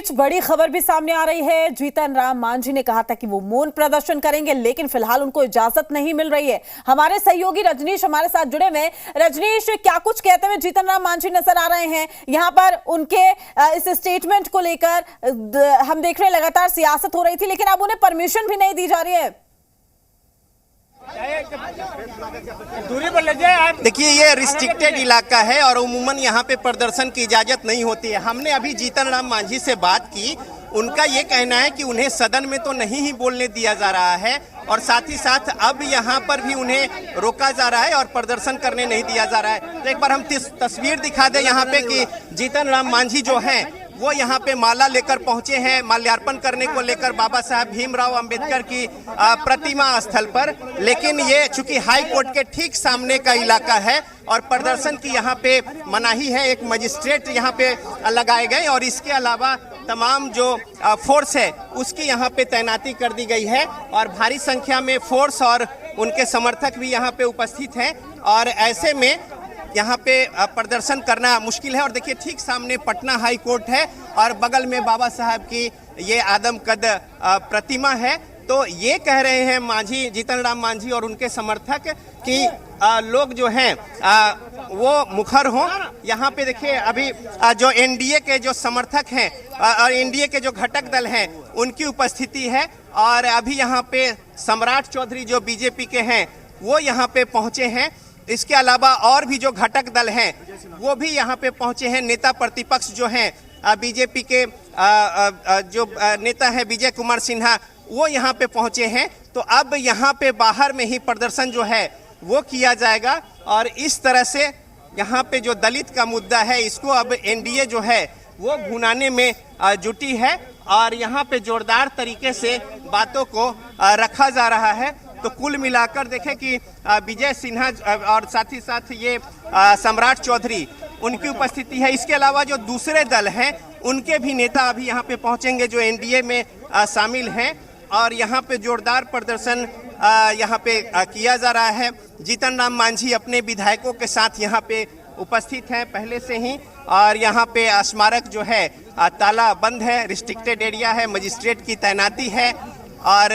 बीच बड़ी खबर भी सामने आ रही है। जीतन राम मांझी ने कहा था कि वो मौन प्रदर्शन करेंगे, लेकिन फिलहाल उनको इजाजत नहीं मिल रही है। हमारे सहयोगी रजनीश हमारे साथ जुड़े हुए। रजनीश, क्या कुछ कहते हुए जीतन राम मांझी नजर आ रहे हैं यहाँ पर? उनके इस स्टेटमेंट को लेकर हम देख रहे हैं लगातार सियासत हो रही थी, लेकिन अब उन्हें परमिशन भी नहीं दी जा रही है। दूरी पर ले जाए आप। देखिए, ये रिस्ट्रिक्टेड इलाका है और उमूमन यहाँ पे प्रदर्शन की इजाजत नहीं होती है। हमने अभी जीतन राम मांझी से बात की, उनका ये कहना है कि उन्हें सदन में तो नहीं ही बोलने दिया जा रहा है और साथ ही साथ अब यहाँ पर भी उन्हें रोका जा रहा है और प्रदर्शन करने नहीं दिया जा रहा है। तो एक बार हम तस्वीर दिखा दें यहाँ पे कि जीतन राम मांझी जो हैं वो यहाँ पे माला लेकर पहुंचे हैं, माल्यार्पण करने को लेकर बाबा साहब भीमराव अंबेडकर की प्रतिमा स्थल पर। लेकिन ये चूंकि हाई कोर्ट के ठीक सामने का इलाका है और प्रदर्शन की यहाँ पे मनाही है, एक मजिस्ट्रेट यहाँ पे लगाए गए और इसके अलावा तमाम जो फोर्स है उसकी यहाँ पे तैनाती कर दी गई है और भारी संख्या में फोर्स और उनके समर्थक भी यहाँ पे उपस्थित हैं और ऐसे में यहाँ पे प्रदर्शन करना मुश्किल है। और देखिए, ठीक सामने पटना हाई कोर्ट है और बगल में बाबा साहब की ये आदमकद प्रतिमा है। तो ये कह रहे हैं मांझी, जीतन राम मांझी और उनके समर्थक कि लोग जो हैं वो मुखर हों। यहाँ पे देखिए, अभी जो एनडीए के जो समर्थक हैं और एनडीए के जो घटक दल हैं उनकी उपस्थिति है और अभी यहाँ पे सम्राट चौधरी जो बीजेपी के हैं वो यहाँ पे पहुँचे हैं। इसके अलावा और भी जो घटक दल हैं वो भी यहाँ पे पहुंचे हैं। नेता प्रतिपक्ष जो हैं बीजेपी के जो नेता है विजय कुमार सिन्हा, वो यहाँ पे पहुंचे हैं। तो अब यहाँ पे बाहर में ही प्रदर्शन जो है वो किया जाएगा और इस तरह से यहाँ पे जो दलित का मुद्दा है इसको अब एनडीए जो है वो भुनाने में जुटी है और यहाँ पे जोरदार तरीके से बातों को रखा जा रहा है। तो कुल मिलाकर देखें कि विजय सिन्हा और साथ ही साथ ये सम्राट चौधरी उनकी उपस्थिति है। इसके अलावा जो दूसरे दल हैं उनके भी नेता अभी यहाँ पे पहुँचेंगे जो एनडीए में शामिल हैं और यहाँ पे जोरदार प्रदर्शन यहाँ पे किया जा रहा है। जीतन राम मांझी अपने विधायकों के साथ यहाँ पे उपस्थित हैं पहले से ही और यहाँ पे स्मारक जो है ताला बंद है, रिस्ट्रिक्टेड एरिया है, मजिस्ट्रेट की तैनाती है। और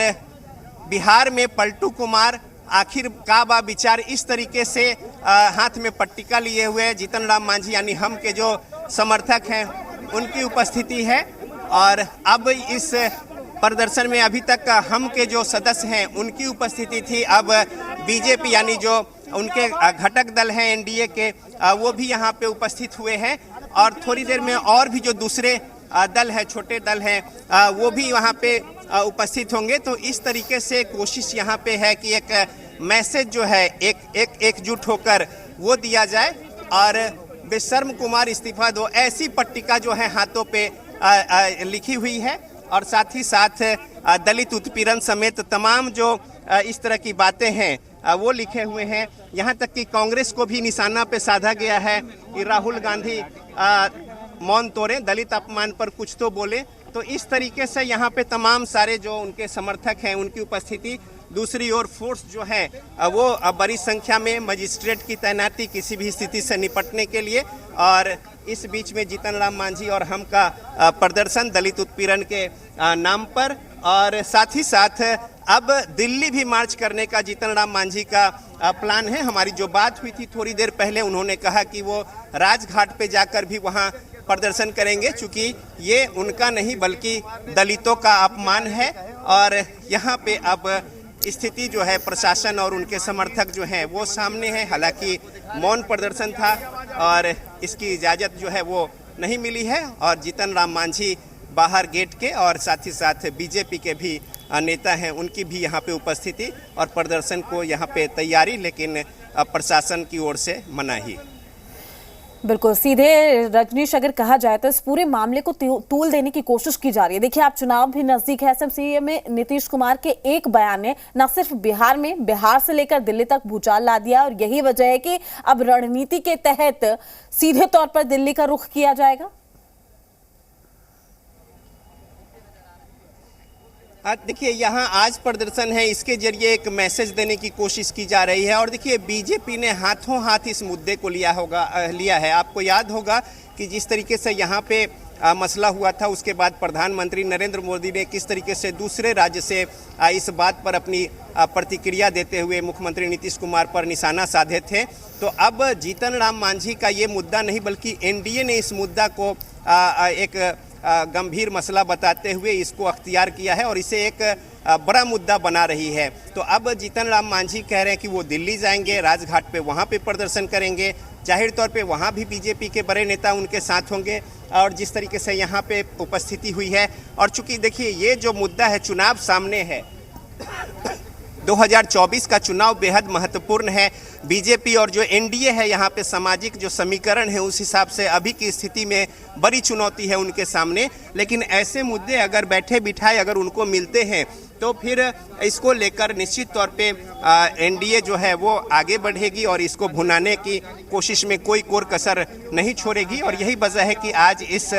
बिहार में पलटू कुमार आखिर का बा विचार, इस तरीके से हाथ में पट्टिका लिए हुए जीतन राम मांझी यानी हम के जो समर्थक हैं उनकी उपस्थिति है। और अब इस प्रदर्शन में अभी तक हम के जो सदस्य हैं उनकी उपस्थिति थी, अब बीजेपी यानी जो उनके घटक दल हैं एनडीए के वो भी यहाँ पे उपस्थित हुए हैं और थोड़ी देर में और भी जो दूसरे दल है, छोटे दल हैं, वो भी वहाँ पे उपस्थित होंगे। तो इस तरीके से कोशिश यहाँ पे है कि एक मैसेज जो है एकजुट होकर वो दिया जाए और बेशर्म कुमार इस्तीफा दो, ऐसी पट्टिका जो है हाथों पे लिखी हुई है और साथ ही साथ दलित उत्पीड़न समेत तमाम जो इस तरह की बातें हैं वो लिखे हुए हैं। यहाँ तक कि कांग्रेस को भी निशाना पे साधा गया है कि राहुल गांधी मौन तोड़े, दलित अपमान पर कुछ तो बोले। तो इस तरीके से यहाँ पे तमाम सारे जो उनके समर्थक हैं उनकी उपस्थिति। दूसरी ओर फोर्स जो है वो बड़ी संख्या में, मजिस्ट्रेट की तैनाती किसी भी स्थिति से निपटने के लिए। और इस बीच में जीतन राम मांझी और हम का प्रदर्शन दलित उत्पीड़न के नाम पर और साथ ही साथ अब दिल्ली भी मार्च करने का जीतन राम मांझी का प्लान है। हमारी जो बात हुई थी थोड़ी देर पहले, उन्होंने कहा कि वो राजघाट पे जाकर भी वहाँ प्रदर्शन करेंगे, चूंकि ये उनका नहीं बल्कि दलितों का अपमान है। और यहाँ पे अब स्थिति जो है प्रशासन और उनके समर्थक जो हैं वो सामने है। हालांकि मौन प्रदर्शन था और इसकी इजाज़त जो है वो नहीं मिली है और जीतन राम मांझी बाहर गेट के और साथ ही साथ बीजेपी के भी नेता हैं उनकी भी यहाँ पे उपस्थिति और प्रदर्शन को यहाँ पे तैयारी, लेकिन प्रशासन की ओर से मनाही। बिल्कुल सीधे रजनीश, अगर कहा जाए तो इस पूरे मामले को तूल देने की कोशिश की जा रही है। देखिए, आप चुनाव भी नजदीक है, एसएमसीए में नीतीश कुमार के एक बयान ने न सिर्फ बिहार में, बिहार से लेकर दिल्ली तक भूचाल ला दिया और यही वजह है कि अब रणनीति के तहत सीधे तौर पर दिल्ली का रुख किया जाएगा। देखिए, यहाँ आज प्रदर्शन है, इसके जरिए एक मैसेज देने की कोशिश की जा रही है। और देखिए, बीजेपी ने हाथों हाथ इस मुद्दे को लिया है। आपको याद होगा कि जिस तरीके से यहाँ पे मसला हुआ था, उसके बाद प्रधानमंत्री नरेंद्र मोदी ने किस तरीके से दूसरे राज्य से इस बात पर अपनी प्रतिक्रिया देते हुए मुख्यमंत्री नीतीश कुमार पर निशाना साधे थे। तो अब जीतन राम मांझी का ये मुद्दा नहीं बल्कि एनडीए ने इस मुद्दा को एक गंभीर मसला बताते हुए इसको अख्तियार किया है और इसे एक बड़ा मुद्दा बना रही है। तो अब जीतन राम मांझी कह रहे हैं कि वो दिल्ली जाएंगे, राजघाट पे वहाँ पे प्रदर्शन करेंगे, जाहिर तौर पे वहाँ भी बीजेपी के बड़े नेता उनके साथ होंगे और जिस तरीके से यहाँ पे उपस्थिति हुई है। और चूंकि देखिए ये जो मुद्दा है, चुनाव सामने है, 2024 का चुनाव बेहद महत्वपूर्ण है। बीजेपी और जो एनडीए है यहाँ पे सामाजिक जो समीकरण है उस हिसाब से अभी की स्थिति में बड़ी चुनौती है उनके सामने। लेकिन ऐसे मुद्दे अगर बैठे बिठाए अगर उनको मिलते हैं तो फिर इसको लेकर निश्चित तौर पे एनडीए जो है वो आगे बढ़ेगी और इसको भुनाने की कोशिश में कोई कोर कसर नहीं छोड़ेगी। और यही वजह है कि आज इस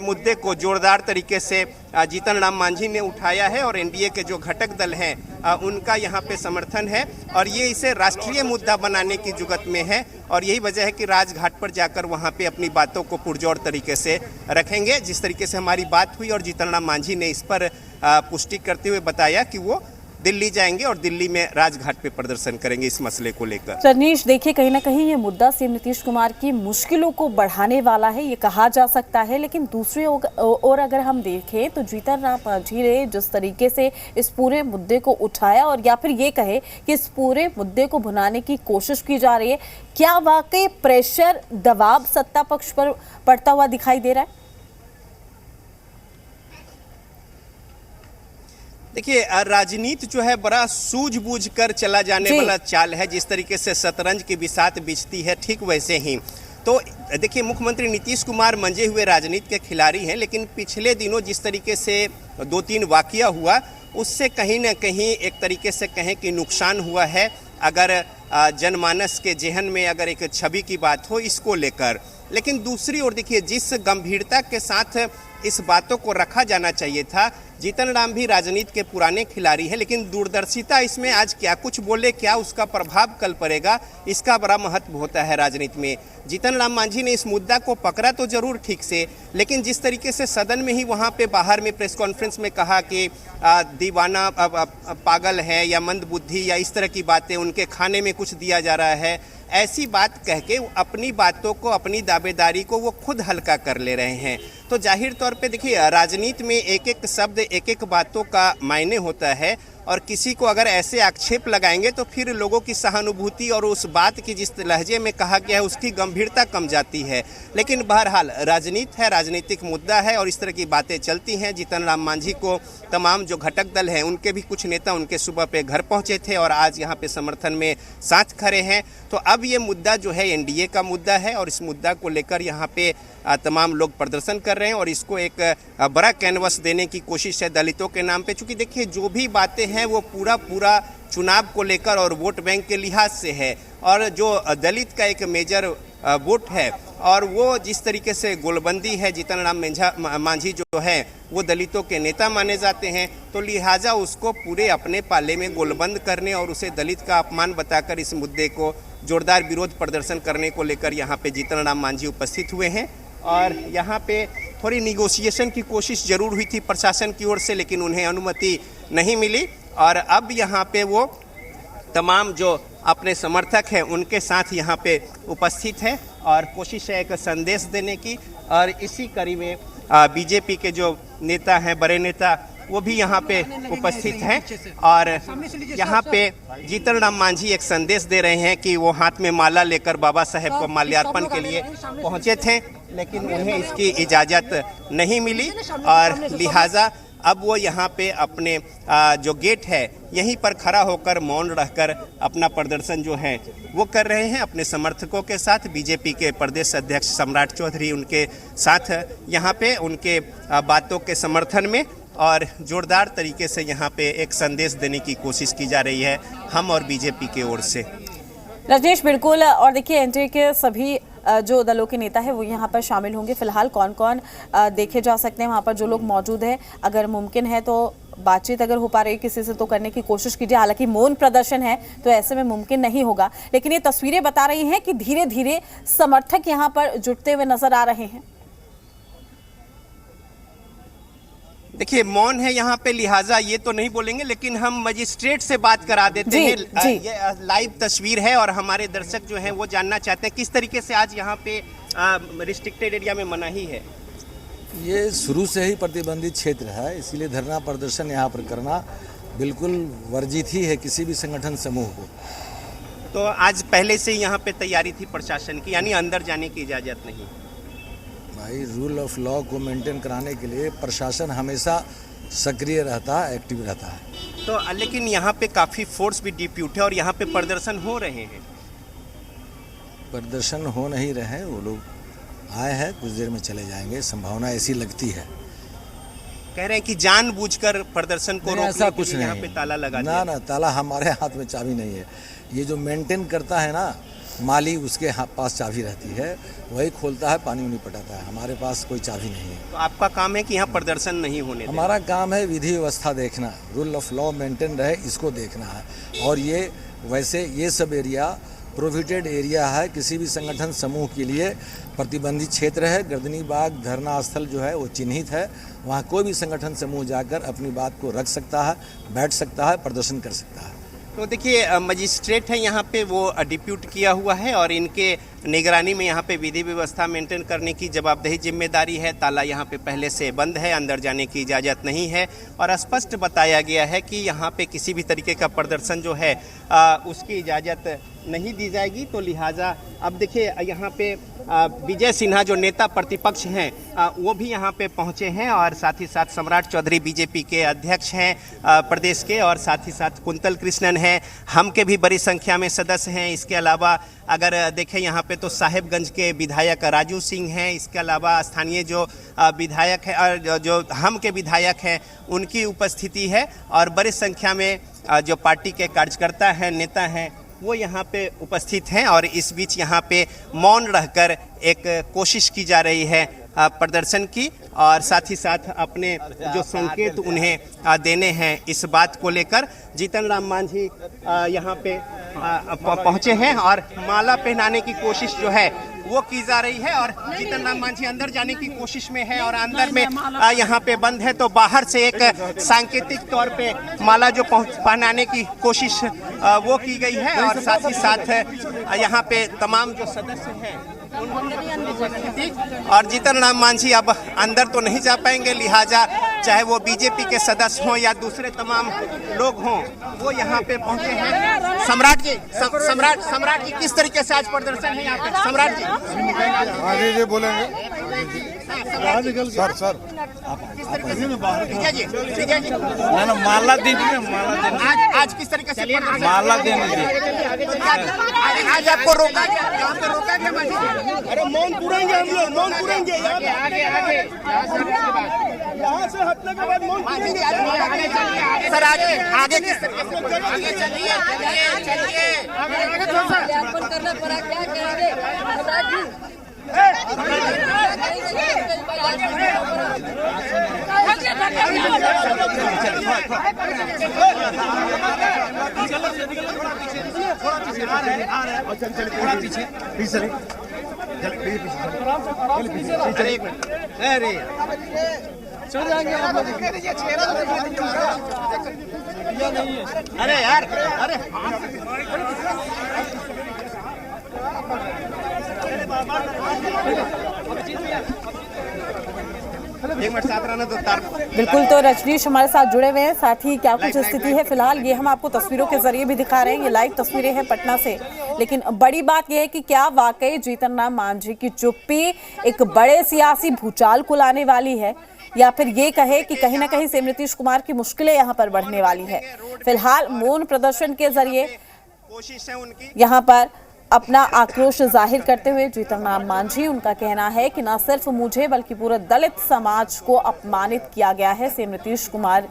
मुद्दे को जोरदार तरीके से जीतन राम मांझी ने उठाया है और एनडीए के जो घटक दल हैं उनका यहाँ पे समर्थन है और ये इसे राष्ट्रीय मुद्दा बनाने की जुगत में है। और यही वजह है कि राजघाट पर जाकर वहाँ पे अपनी बातों को पुरजोर तरीके से रखेंगे। जिस तरीके से हमारी बात हुई और जीतन राम मांझी ने इस पर पुष्टि करते हुए बताया कि वो दिल्ली जाएंगे और दिल्ली में राजघाट पे प्रदर्शन करेंगे इस मसले को लेकर। रजनीश, देखिए कहीं ना कहीं ये मुद्दा सीएम नीतीश कुमार की मुश्किलों को बढ़ाने वाला है, ये कहा जा सकता है। लेकिन दूसरी ओर अगर हम देखें तो जीतन राम मांझी ने जिस तरीके से इस पूरे मुद्दे को उठाया और या फिर ये कहे कि इस पूरे मुद्दे को भुनाने की कोशिश की जा रही है, क्या वाकई प्रेशर, दबाव सत्ता पक्ष पर पड़ता हुआ दिखाई दे रहा है? देखिए राजनीति जो है बड़ा सूझबूझ कर चला जाने वाला चाल है। जिस तरीके से शतरंज की बिसात बिछती है ठीक वैसे ही तो देखिए मुख्यमंत्री नीतीश कुमार मंजे हुए राजनीति के खिलाड़ी हैं, लेकिन पिछले दिनों जिस तरीके से 2-3 वाकया हुआ उससे कहीं ना कहीं एक तरीके से कहें कि नुकसान हुआ है। अगर जनमानस के जेहन में अगर एक छवि की बात हो इसको लेकर, लेकिन दूसरी ओर देखिए जिस गंभीरता के साथ इस बातों को रखा जाना चाहिए था, जीतन राम भी राजनीति के पुराने खिलाड़ी हैं, लेकिन दूरदर्शिता इसमें आज क्या कुछ बोले, क्या उसका प्रभाव कल पड़ेगा, इसका बड़ा महत्व होता है राजनीति में। जीतन राम मांझी ने इस मुद्दा को पकड़ा तो जरूर ठीक से, लेकिन जिस तरीके से सदन में ही वहाँ पे बाहर में प्रेस कॉन्फ्रेंस में कहा कि दीवाना पागल है या मंद बुद्धि या इस तरह की बातें, उनके खाने में कुछ दिया जा रहा है, ऐसी बात कह के अपनी बातों को, अपनी दावेदारी को वो खुद हल्का कर ले रहे हैं। तो जाहिर तौर पे देखिए राजनीति में एक एक शब्द, एक एक बातों का मायने होता है और किसी को अगर ऐसे आक्षेप लगाएंगे तो फिर लोगों की सहानुभूति और उस बात की जिस लहजे में कहा गया है उसकी गंभीरता कम जाती है। लेकिन बहरहाल राजनीति है, राजनीतिक मुद्दा है और इस तरह की बातें चलती हैं। जीतन राम मांझी को तमाम जो घटक दल हैं उनके भी कुछ नेता उनके सुबह पे घर पहुंचे थे और आज यहाँ पे समर्थन में साथ खड़े हैं। तो अब ये मुद्दा जो है एनडीए का मुद्दा है और इस मुद्दा को लेकर यहाँ पे तमाम लोग प्रदर्शन कर रहे हैं और इसको एक बड़ा कैनवस देने की कोशिश है दलितों के नाम पे। चूँकि देखिए जो भी बातें हैं वो पूरा चुनाव को लेकर और वोट बैंक के लिहाज से है और जो दलित का एक मेजर वोट है और वो जिस तरीके से गोलबंदी है, जीतन राम मांझी जो है वो दलितों के नेता माने जाते हैं, तो लिहाजा उसको पूरे अपने पाले में गोलबंद करने और उसे दलित का अपमान बताकर इस मुद्दे को जोरदार विरोध प्रदर्शन करने को लेकर यहाँ पे जीतन राम मांझी उपस्थित हुए हैं। और यहाँ पे थोड़ी निगोशिएशन की कोशिश जरूर हुई थी प्रशासन की ओर से, लेकिन उन्हें अनुमति नहीं मिली और अब यहाँ पे वो तमाम जो अपने समर्थक हैं उनके साथ यहाँ पे उपस्थित है और कोशिश है एक संदेश देने की। और इसी कड़ी में बीजेपी के जो नेता हैं, बड़े नेता, वो भी यहाँ पे उपस्थित हैं और यहाँ पे जीतन राम मांझी एक संदेश दे रहे हैं कि वो हाथ में माला लेकर बाबा साहेब को माल्यार्पण के लिए पहुँचे थे, लेकिन उन्हें इसकी इजाज़त नहीं मिली और लिहाजा अब वो यहाँ पे अपने जो गेट है यहीं पर खड़ा होकर मौन रहकर अपना प्रदर्शन जो है वो कर रहे हैं अपने समर्थकों के साथ। बीजेपी के प्रदेश अध्यक्ष सम्राट चौधरी उनके साथ यहाँ पे उनके बातों के समर्थन में और जोरदार तरीके से यहाँ पे एक संदेश देने की कोशिश की जा रही है हम और बीजेपी की ओर से। रजनीश, बिल्कुल। और देखिए एनडीए के सभी जो दलों के नेता है वो यहाँ पर शामिल होंगे। फिलहाल कौन कौन देखे जा सकते हैं वहाँ पर जो लोग मौजूद हैं? अगर मुमकिन है तो बातचीत अगर हो पा रही है किसी से तो करने की कोशिश कीजिए। हालांकि मौन प्रदर्शन है तो ऐसे में मुमकिन नहीं होगा, लेकिन ये तस्वीरें बता रही हैं कि धीरे धीरे समर्थक यहाँ पर जुटते हुए नजर आ रहे हैं। देखिए मौन है यहाँ पे, लिहाजा ये तो नहीं बोलेंगे, लेकिन हम मजिस्ट्रेट से बात करा देते हैं। ये लाइव तस्वीर है और हमारे दर्शक जो हैं वो जानना चाहते हैं किस तरीके से आज यहाँ पे रिस्ट्रिक्टेड एरिया में मनाही है। ये शुरू से ही प्रतिबंधित क्षेत्र है, इसीलिए धरना प्रदर्शन यहाँ पर करना बिल्कुल वर्जित ही है किसी भी संगठन समूह को। तो आज पहले से यहाँ पे तैयारी थी प्रशासन की, यानी अंदर जाने की इजाज़त नहीं। भाई रूल ऑफ लॉ को मेंटेन कराने के लिए प्रशासन हमेशा सक्रिय रहता है, एक्टिव रहता है। तो लेकिन यहाँ पे काफ़ी फोर्स भी डिप्यूट है और यहाँ पे प्रदर्शन हो रहे हैं। प्रदर्शन हो नहीं रहे हैं, वो लोग आए हैं, कुछ देर में चले जाएंगे, संभावना ऐसी लगती है। कह रहे हैं कि जानबूझकर प्रदर्शन को रोकने ऐसा के कुछ लिए नहीं यहाँ पे ताला लगा दिया। ना, ताला हमारे हाथ में चाबी नहीं है। ये जो मेंटेन करता है ना माली, उसके पास चाबी रहती है, वही खोलता है, पानी उनी पटाता है। हमारे पास कोई चाबी नहीं है। तो आपका काम है कि यहाँ प्रदर्शन नहीं होने देना। हमारा काम है विधि व्यवस्था देखना, रूल ऑफ लॉ मेंटेन रहे, इसको देखना है। और ये वैसे ये सब एरिया प्रोहिबिटेड एरिया है, किसी भी संगठन समूह के लिए प्रतिबंधित क्षेत्र है। गर्दनी बाग धरना स्थल जो है वो चिन्हित है, वहाँ कोई भी संगठन समूह जाकर अपनी बात को रख सकता है, बैठ सकता है, प्रदर्शन कर सकता है। तो देखिए मजिस्ट्रेट है यहाँ पे, वो डिप्यूट किया हुआ है और इनके निगरानी में यहाँ पे विधि व्यवस्था मेंटेन करने की जवाबदेही जिम्मेदारी है। ताला यहाँ पे पहले से बंद है, अंदर जाने की इजाज़त नहीं है और स्पष्ट बताया गया है कि यहाँ पे किसी भी तरीके का प्रदर्शन जो है उसकी इजाज़त नहीं दी जाएगी। तो लिहाजा अब देखिए यहाँ पे विजय सिन्हा जो नेता प्रतिपक्ष हैं वो भी यहाँ पे पहुँचे हैं और साथ ही साथ सम्राट चौधरी बीजेपी के अध्यक्ष हैं प्रदेश के, और साथ ही साथ कुंतल कृष्णन हैं, हम के भी बड़ी संख्या में सदस्य हैं। इसके अलावा अगर देखें यहाँ पे तो साहेबगंज के विधायक राजू सिंह हैं, इसके अलावा स्थानीय जो विधायक है, जो हम के विधायक हैं, उनकी उपस्थिति है और बड़ी संख्या में जो पार्टी के कार्यकर्ता हैं, नेता हैं, वो यहाँ पे उपस्थित हैं। और इस बीच यहाँ पे मौन रहकर एक कोशिश की जा रही है प्रदर्शन की और साथ ही साथ अपने जो संकेत उन्हें देने हैं इस बात को लेकर जीतन राम मांझी यहाँ पे पहुँचे हैं और माला पहनाने की कोशिश जो है वो की जा रही है। और जीतन राम मांझी अंदर जाने की कोशिश में है और अंदर में यहाँ पे बंद है, तो बाहर से एक सांकेतिक तौर पे माला जो पहनाने की कोशिश वो की गई है और साथ ही साथ यहाँ पे तमाम जो सदस्य हैं और जीतन राम मांझी अब अंदर तो नहीं जा पाएंगे, लिहाजा चाहे वो बीजेपी के सदस्य हों या दूसरे तमाम लोग हों, वो यहाँ पे पहुँचे हैं। सम्राट जी किस तरीके से आज प्रदर्शन है यहाँ पे? सम्राट जी आगे जी बोलेंगे सर ना माला दीजिए, माला देने आज किस तरीके से माला देने आज आपको रोका गया, यहाँ पे रोका गया। अरे मौन पूरेंगे हम लोग, मौन पूरेंगे यहाँ से हटने के बाद मौन पूरेंगे सर। आगे किस तरीके से करना पड़ा, क्या करेंगे? अरे यार, अरे एक मिनट साथ रहना तो तार। बिल्कुल, तो रजनीश हमारे साथ जुड़े हुए हैं, साथ ही क्या कुछ स्थिति है फिलहाल ये हम आपको तस्वीरों के जरिए भी दिखा रहे हैं। ये लाइव तस्वीरें हैं पटना से, लेकिन बड़ी बात यह है कि क्या वाकई जीतन राम मांझी की चुप्पी एक बड़े सियासी भूचाल को लाने वाली है या फिर ये कहे कि कहीं ना कहीं सीएम नीतीश कुमार की मुश्किलें यहाँ पर बढ़ने वाली है। फिलहाल मौन प्रदर्शन के जरिए कोशिश है उनकी यहाँ पर अपना आक्रोश जाहिर करते हुए जीतन राम मांझी, उनका कहना है कि न सिर्फ मुझे बल्कि पूरे दलित समाज को अपमानित किया गया है। सीएम नीतीश कुमार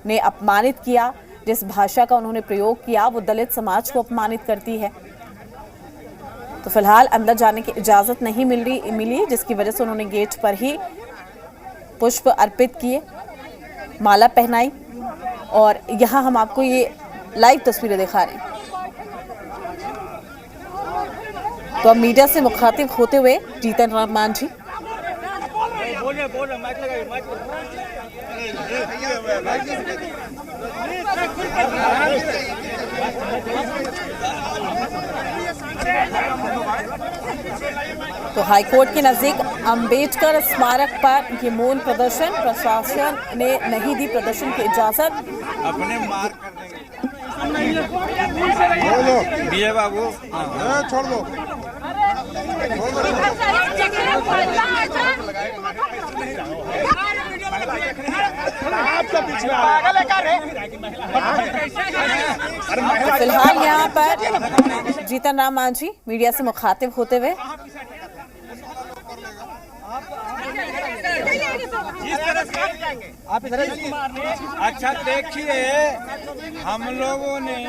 ने अपमानित किया, जिस भाषा का उन्होंने प्रयोग किया वो दलित समाज को अपमानित करती है। तो फिलहाल अंदर जाने की इजाजत नहीं मिली, जिसकी वजह से उन्होंने गेट पर ही पुष्प अर्पित किए, माला पहनाई और यहाँ हम आपको ये लाइव तस्वीरें दिखा रहे हैं। तो अब मीडिया से मुखातिब होते हुए जीतन राम मांझी तो हाईकोर्ट के नजदीक अंबेडकर स्मारक पर ये मौन प्रदर्शन, प्रशासन ने नहीं दी प्रदर्शन की इजाजत। अपने मार कर देंगे बीए बाबू, छोड़ दो। तो फिलहाल यहाँ पर जीतन राम मांझी मीडिया से मुखातिब होते हुए अच्छा देखिए, हम लोगों ने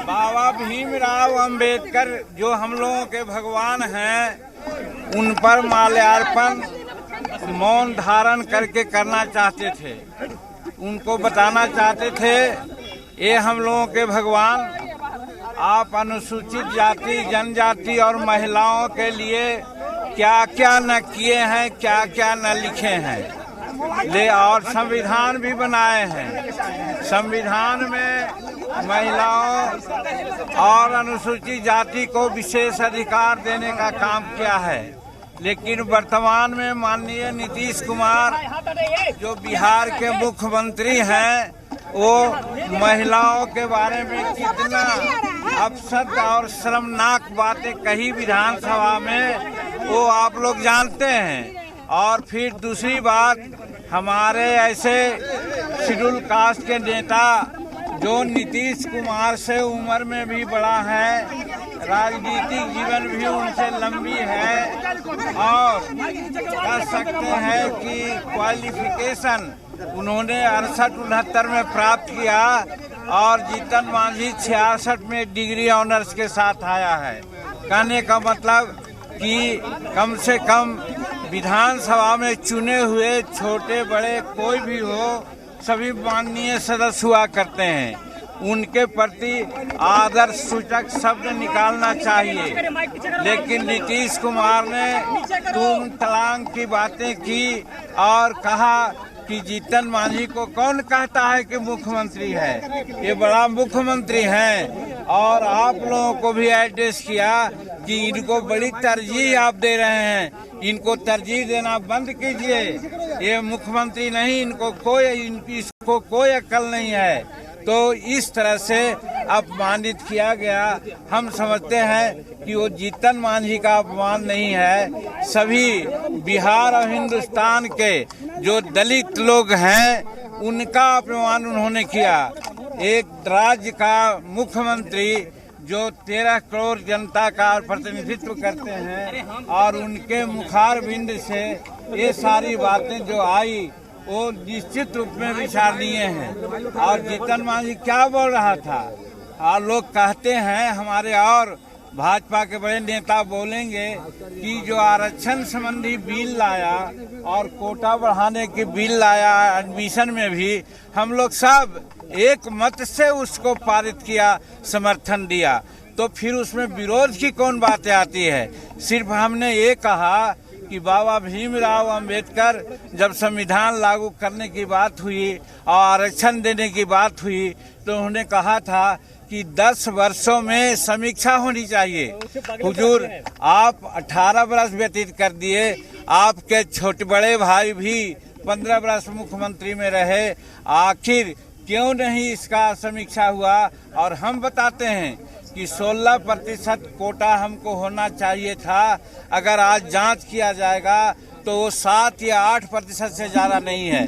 बाबा भीमराव अंबेडकर जो हम लोगों के भगवान हैं उन पर माल्यार्पण मौन धारण करके करना चाहते थे। उनको बताना चाहते थे, ये हम लोगों के भगवान, आप अनुसूचित जाति, जनजाति और महिलाओं के लिए क्या क्या न किए हैं, क्या क्या न लिखे हैं, और संविधान भी बनाए हैं। संविधान में महिलाओं और अनुसूचित जाति को विशेष अधिकार देने का काम किया है। लेकिन वर्तमान में माननीय नीतीश कुमार जो बिहार के मुख्यमंत्री हैं, वो महिलाओं के बारे में कितना अपशब्द और शर्मनाक बातें कही विधानसभा में, वो आप लोग जानते हैं। और फिर दूसरी बात, हमारे ऐसे शेड्यूल कास्ट के नेता जो नीतीश कुमार से उम्र में भी बड़ा है, राजनीतिक जीवन भी उनसे लंबी है, और कह सकते हैं कि क्वालिफिकेशन उन्होंने 68-69 में प्राप्त किया और जीतन मांझी 66 में डिग्री ऑनर्स के साथ आया है। कहने का मतलब कि कम से कम विधानसभा में चुने हुए छोटे बड़े कोई भी हो, सभी माननीय सदस्य हुआ करते हैं। उनके प्रति आदर सूचक शब्द निकालना चाहिए। लेकिन नीतीश कुमार ने तुम तलांग की बातें की और कहा कि जीतन मांझी को कौन कहता है कि मुख्यमंत्री है, ये बड़ा मुख्यमंत्री हैं। और आप लोगों को भी एड्रेस किया कि इनको बड़ी तरजीह आप दे रहे हैं, इनको तरजीह देना बंद कीजिए, ये मुख्यमंत्री नहीं, इसको कोई अक्ल नहीं है। तो इस तरह से अपमानित किया गया। हम समझते हैं कि वो जीतन मांझी का अपमान नहीं है, सभी बिहार और हिंदुस्तान के जो दलित लोग हैं उनका अपमान उन्होंने किया। एक राज्य का मुख्यमंत्री जो 13 करोड़ जनता का प्रतिनिधित्व करते हैं और उनके मुखारबिंद से ये सारी बातें जो आई वो निश्चित रूप में विचारणीय हैं। और जीतन मांझी क्या बोल रहा था, और लोग कहते हैं हमारे और भाजपा के बड़े नेता बोलेंगे कि जो आरक्षण संबंधी बिल लाया और कोटा बढ़ाने की बिल लाया, एडमिशन में भी हम लोग सब एक मत से उसको पारित किया, समर्थन दिया, तो फिर उसमें विरोध की कौन बातें आती है। सिर्फ हमने ये कहा कि बाबा भीमराव अंबेडकर जब संविधान लागू करने की बात हुई और आरक्षण देने की बात हुई तो उन्होंने कहा था कि 10 वर्षों में समीक्षा होनी चाहिए। हुजूर, आप 18 वर्ष व्यतीत कर दिए, आपके छोटे बड़े भाई भी 15 वर्ष मुख्यमंत्री में रहे, आखिर क्यों नहीं इसका समीक्षा हुआ। और हम बताते हैं कि 16% कोटा हमको होना चाहिए था। अगर आज जांच किया जाएगा तो वो 7 या 8% से ज़्यादा नहीं है।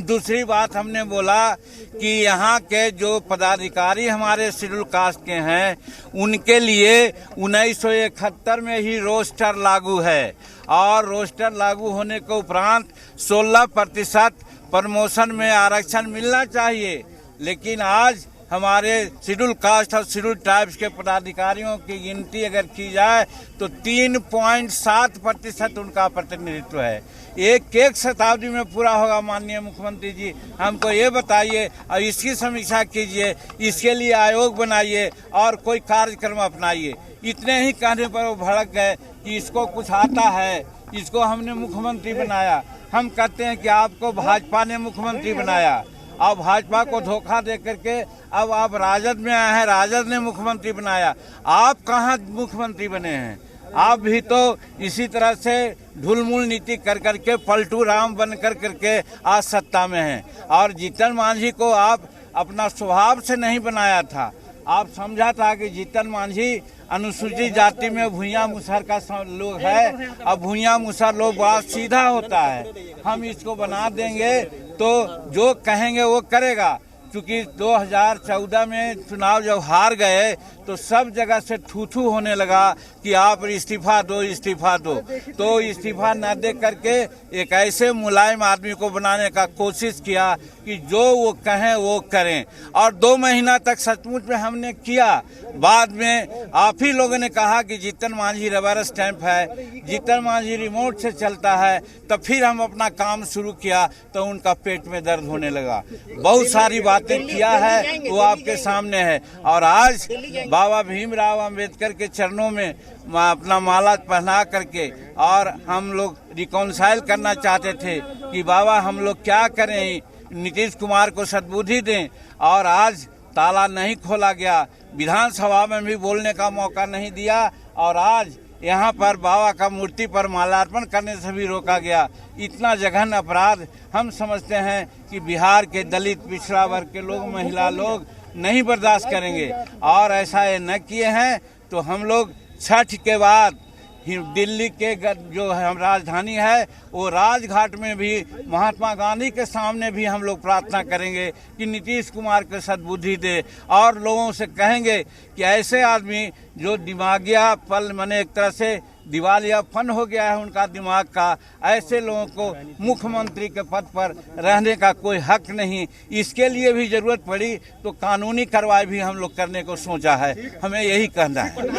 दूसरी बात हमने बोला कि यहाँ के जो पदाधिकारी हमारे शेड्यूल कास्ट के हैं उनके लिए 1971 में ही रोस्टर लागू है, और रोस्टर लागू होने के उपरांत 16% प्रमोशन में आरक्षण मिलना चाहिए। लेकिन आज हमारे शेड्यूल कास्ट और शेड्यूल ट्राइब्स के पदाधिकारियों की गिनती अगर की जाए तो 3.7% उनका प्रतिनिधित्व है। एक शताब्दी में पूरा होगा। माननीय मुख्यमंत्री जी, हमको ये बताइए और इसकी समीक्षा कीजिए, इसके लिए आयोग बनाइए और कोई कार्यक्रम अपनाइए। इतने ही कहने पर वो भड़क गए कि इसको कुछ आता है, इसको हमने मुख्यमंत्री बनाया। हम कहते हैं कि आपको भाजपा ने मुख्यमंत्री बनाया, अब भाजपा को धोखा दे करके अब आप राजद में आए हैं, राजद ने मुख्यमंत्री बनाया। आप कहाँ मुख्यमंत्री बने हैं? आप भी तो इसी तरह से ढुलमुल नीति कर करके पलटू राम बन कर करके आज सत्ता में हैं। और जीतन मांझी को आप अपना स्वभाव से नहीं बनाया था। आप समझा था कि जीतन मांझी अनुसूचित जाति में भूया मुसहर का लोग है, अब भूया मुसहर लोग बड़ा सीधा होता है, हम इसको बना देंगे तो जो कहेंगे वो करेगा। क्योंकि 2014 में चुनाव जब हार गए तो सब जगह से थू होने लगा कि आप इस्तीफा दो, इस्तीफा दो। तो इस्तीफा न दे करके एक ऐसे मुलायम आदमी को बनाने का कोशिश किया कि जो वो कहें वो करें। और 2 महीना तक सचमुच में हमने किया। बाद में आप ही लोगों ने कहा कि जीतन मांझी रबर स्टैंप है, जीतन मांझी रिमोट से चलता है। तब फिर हम अपना काम शुरू किया तो उनका पेट में दर्द होने लगा। बहुत सारी बातें किया है वो आपके सामने है। और आज बाबा भीमराव अंबेडकर के चरणों में अपना माला पहना करके और हम लोग रिकॉन्साइल करना चाहते थे कि बाबा हम लोग क्या करें, नीतीश कुमार को सद्बुद्धि दें। और आज ताला नहीं खोला गया, विधानसभा में भी बोलने का मौका नहीं दिया और आज यहाँ पर बाबा का मूर्ति पर माल्यार्पण करने से भी रोका गया। इतना जघन्य अपराध हम समझते हैं कि बिहार के दलित पिछड़ा वर्ग के लोग, महिला लोग नहीं बर्दाश्त करेंगे। और ऐसा ये न किए हैं तो हम लोग छठ के बाद दिल्ली के जो हम राजधानी है वो राजघाट में भी महात्मा गांधी के सामने भी हम लोग प्रार्थना करेंगे कि नीतीश कुमार को सद्बुद्धि दे। और लोगों से कहेंगे कि ऐसे आदमी जो दिमागिया पल माने एक तरह से दिवालियापन हो गया है उनका दिमाग का, ऐसे लोगों को मुख्यमंत्री के पद पर रहने का कोई हक नहीं। इसके लिए भी जरूरत पड़ी तो कानूनी कार्रवाई भी हम लोग करने को सोचा है। हमें यही कहना है।